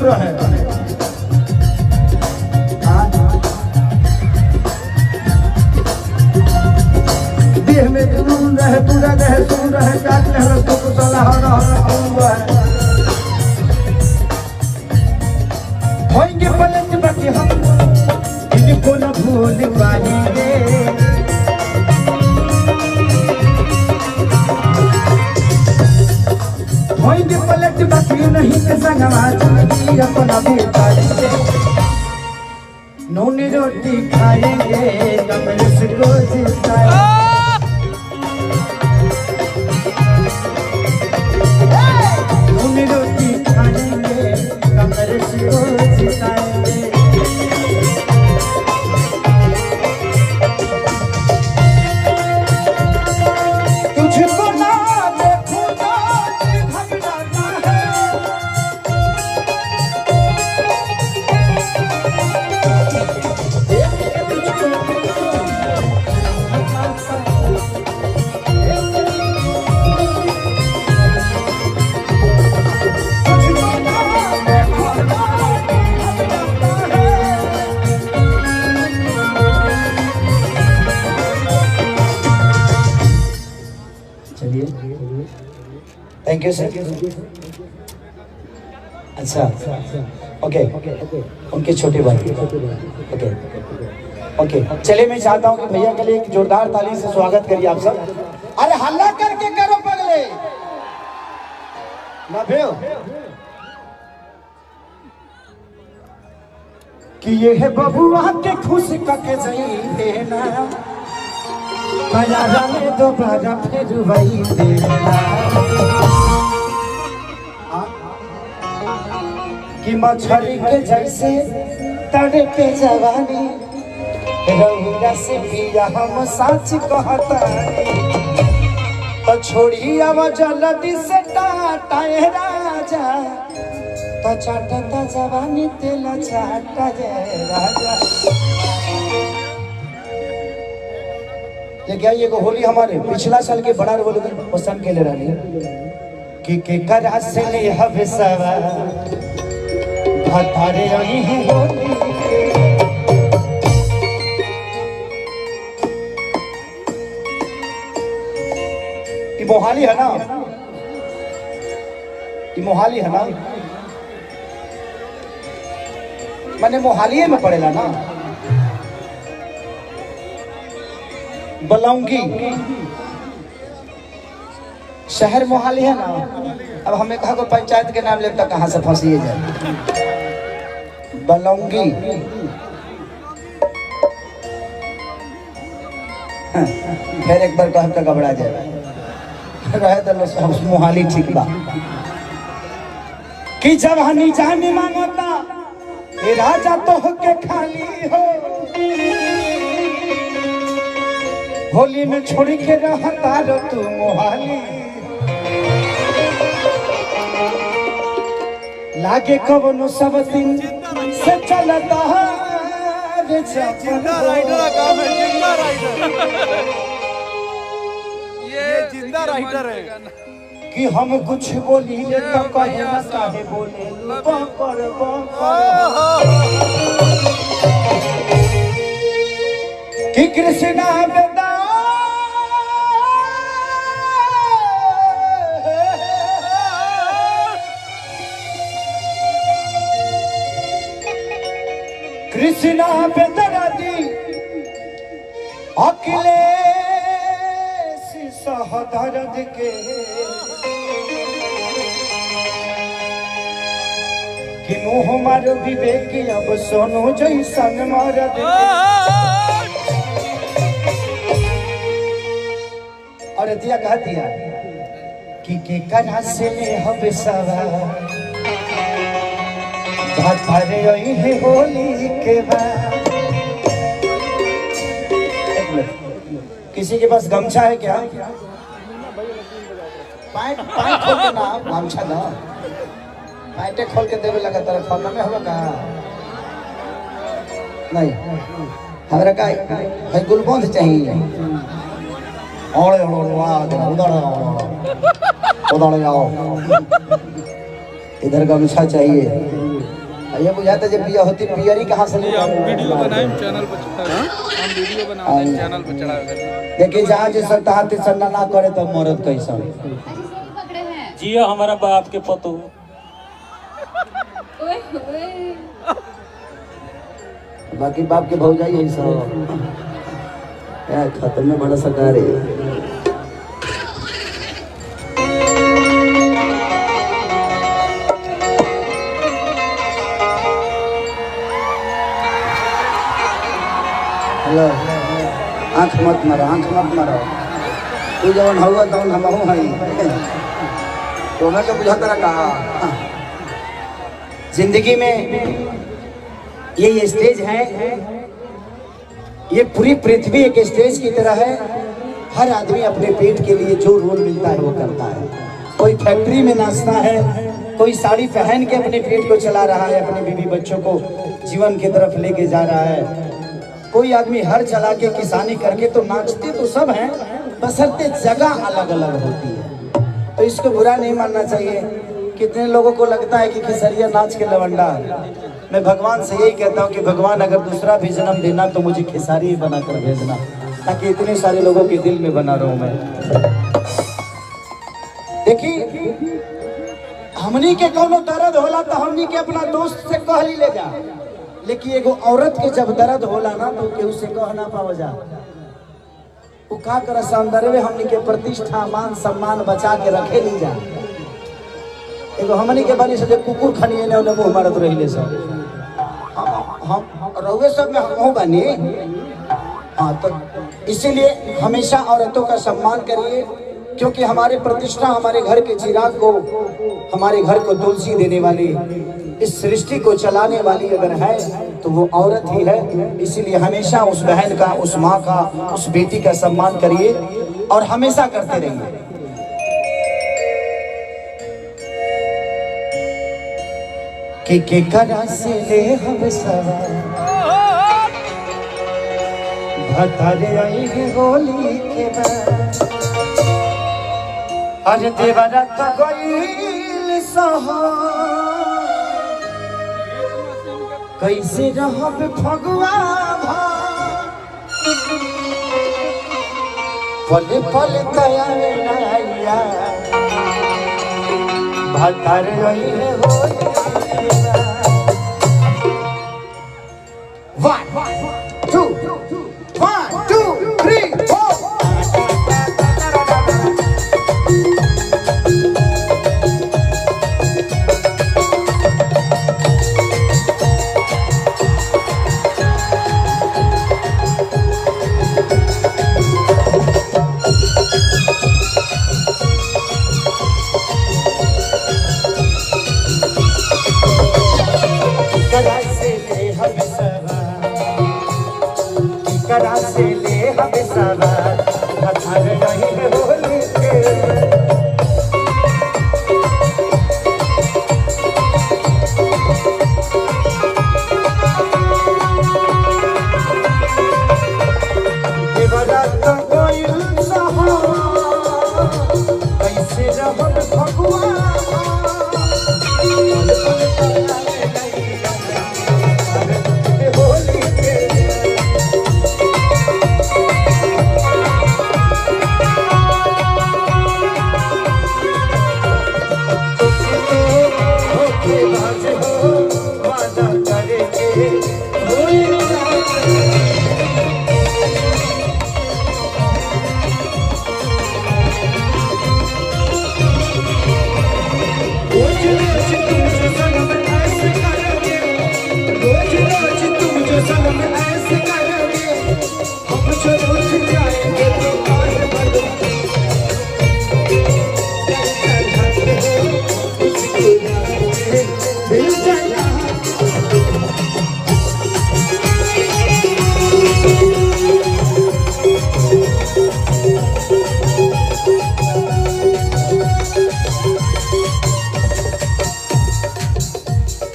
रहे देह में जुनून रहे पूरा रहे सुन रहे काट रहे तो कुशल होंगे पलट बाकी हम इनको न भूल पाएंगे होंगे पलट बाकी नहीं के संगवा जिंदगी अपना बिताएंगे नूनी रोटी खाएंगे कमर से रोज नूनी रोटी खाएंगे कमर से रोज तुझको ना देखूं तो घबराता है थैंक यू सर। अच्छा ओके उनके छोटे भाई ओके ओके चलिए मैं चाहता हूँ कि भैया के लिए एक जोरदार ताली से स्वागत करिए आप सब। अरे हल्ला करके करो पगले ना भेओ कि ये है बबुआ के खुश करके जाइए ना मजा में दोबारा फिर वही देना कि मछली के जैसे तड़े पे जवानी रहुआ से पिया हम सच कहता तो छोड़ी अब जल्दी से टाटा राजा तो चाटता जवानी तेल चाटा जय राजा। ये क्या ये होली हमारे पिछला साल के बड़ा रोल पसंद के ले रही कि करा से ले हवे सवा भातारे आई है होली ये मोहाली है ना ये मोहाली है ना मैंने मोहाली में पढ़ेला ना बलौंगी शहर मोहाली है ना। अब हमें कहा को पंचायत के नाम लेता कहाँ से फंसिए जाए बलौंगी फिर एक बार कह तो घबरा जाए रहे तो मोहाली ठीक बा कि जब हनी जानी मांगता ये राजा तो के खाली हो होली में छोड़ के रहता रो तू मोहाली लागे कबनो सब दिन से चलता है जिंदा राइडर का काम है जिंदा राइडर ये जिंदा राइडर है कि हम कुछ बोली तो कहे ना काहे बोले बकर कि कृष्णा बेदा कृष्णा बेदरादी अखिलेश सहदर्द के कि मुँह मार विवेक अब सोनो जैसन मरद और दिया कहा दिया कि कना से ले हब सवा भातारे आई है होली के बाद। किसी के पास गमछा है क्या? पैंट खोल के ना गमछा ना पैंटे खोल के देवे लगा तेरा खाना में होगा कहा नहीं हमारा का है गुलबंद चाहिए और उधर आओ इधर गमछा चाहिए ये बुझाता जब पिया होती पियरी कहाँ से हम वीडियो बनाए चैनल पर चैनल पर चढ़ा देखिए जहाँ जैसा तहाते सन्ना ना करे तो मरद कैसा जियो हमारा बाप के पतो बाकी बाप के भौजाई है सब क्या खत्म में बड़ा सरकार है। हेलो आँख मत मारो तू जवन होगा तवन हम हई तो मैं तो बुझाता रहा कहा जिंदगी में ये स्टेज है, ये पूरी पृथ्वी एक स्टेज की तरह है। हर आदमी अपने पेट के लिए जो रोल मिलता है वो करता है। कोई फैक्ट्री में नाचता है, कोई साड़ी पहन के अपने पेट को चला रहा है, अपने बीवी बच्चों को जीवन की तरफ लेके जा रहा है। कोई आदमी हर चला के किसानी करके तो नाचते तो सब हैं, बशर्ते जगह अलग अलग होती है। तो इसको बुरा नहीं मानना चाहिए। कितने लोगों को लगता है कि खेसरिया नाच के लवंडा। मैं भगवान से यही कहता हूँ कि भगवान अगर दूसरा भी जन्म देना तो मुझे खेसारी ही बनाकर भेजना, ताकि इतने सारे लोगों के दिल में बना रहूं मैं। देखिए हमनी के कोनो दर्द होला तो हमनी के अपना दोस्त से कह ली ले जा, लेकिन एगो औरत के जब दर्द होला ना तो केहू से कह ना पाओ जा। वो का कर सौंदर्य हमनी के प्रतिष्ठा मान सम्मान बचा के रखे ली जा। एगो हमनी के बानी से कुकुर खनिए ने मुंह मारत रहिले सब। हम रउए सब में हम बने। हाँ तो इसीलिए हमेशा औरतों का सम्मान करिए, क्योंकि हमारे प्रतिष्ठा, हमारे घर के चिराग को, हमारे घर को तुलसी देने वाली, इस सृष्टि को चलाने वाली अगर है तो वो औरत ही है। इसीलिए हमेशा उस बहन का, उस माँ का, उस बेटी का सम्मान करिए और हमेशा करते रहिए। के करा से ले हम सवार भतारे आई होली के बाद, अरे देवरा का गईल सहा कैसे रहब फगुआ पल पल तैयार भतारे आई होली। करा से ले हम सवार भतार नहीं होली के देवरा तो गइल सहा कैसे रहब भगवा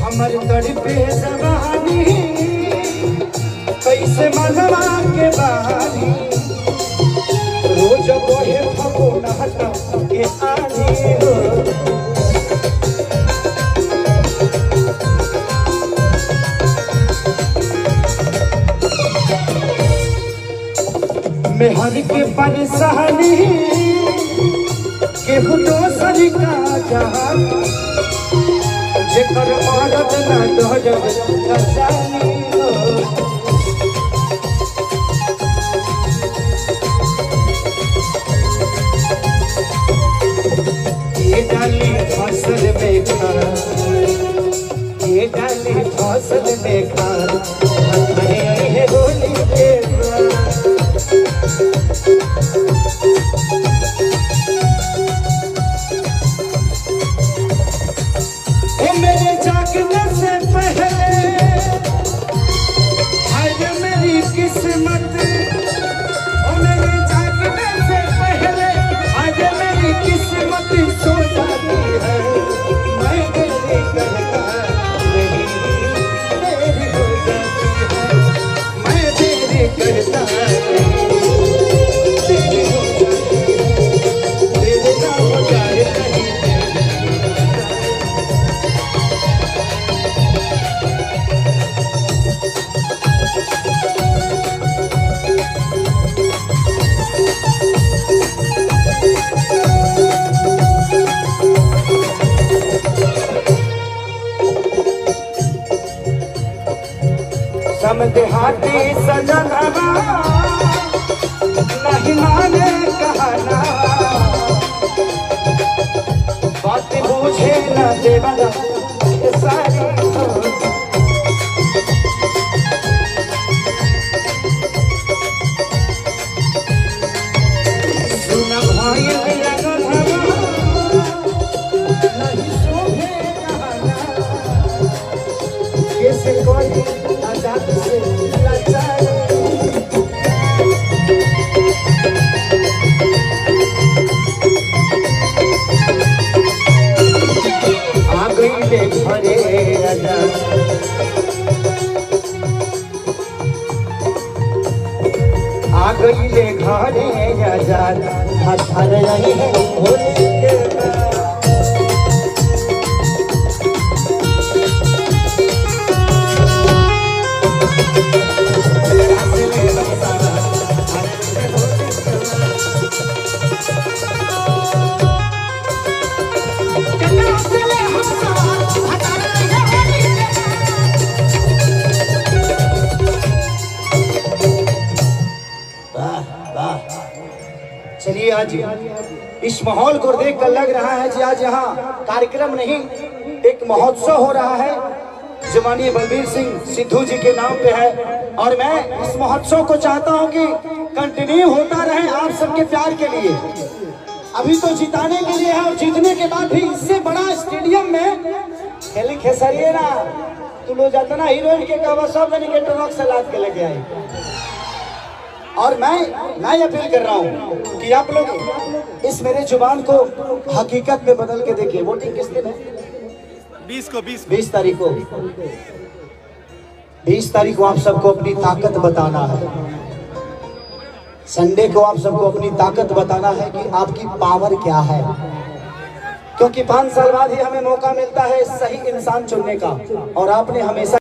हमर तड़पे जवानी कैसे मनवा के बहानी रोज बोहे फगुना हटा के आनी हो मैं हर के परेशानी केहू दोसर का जहां जेकर मदद ना दहजब कसानी हो। ये डाली फसल में खार, ये डाली फसल में खार, है होली के मेरे जागने से पहले आज मेरी किस्मत, मेरे जागने से पहले आज मेरी किस्मत सो जाती है। मैं तेरी करता नहीं तेरी हो जाती है, मैं तेरी करता नहीं तेरी हो जाती है, तेरे नाम प्यार नहीं। समदेहाती सजनवा नहीं माने कहना, बात बूझे न देवना सारी सुन भाई नहीं शोभे कहना, कैसे कोई आजाद से लाचार। आ गई ले घरे आजाद, आ गई ले घरे आजाद, हथर रही है होली के बाद। चलिए आज इस माहौल को देखकर लग रहा है कि आज यहाँ कार्यक्रम नहीं एक महोत्सव हो रहा है जो माननीय बलबीर सिंह सिद्धू जी के नाम पे है। और मैं इस महोत्सव को चाहता हूँ कि कंटिन्यू होता रहे आप सबके प्यार के लिए। अभी तो जिताने के लिए है और जीतने के बाद भी इससे बड़ा स्टेडियम में खेली खेसरिए ना तू लो जाता ना हीरोइन के कवर सब जने के ट्रक से लाद के लेके आई। और मैं अपील कर रहा हूँ कि आप लोग इस मेरे जुबान को हकीकत में बदल के देखिए। वोटिंग किस दिन है? 20 तारीख को 20 तारीख को आप सबको अपनी ताकत बताना है। संडे को आप सबको अपनी ताकत बताना है कि आपकी पावर क्या है, क्योंकि 5 साल बाद ही हमें मौका मिलता है सही इंसान चुनने का। और आपने हमेशा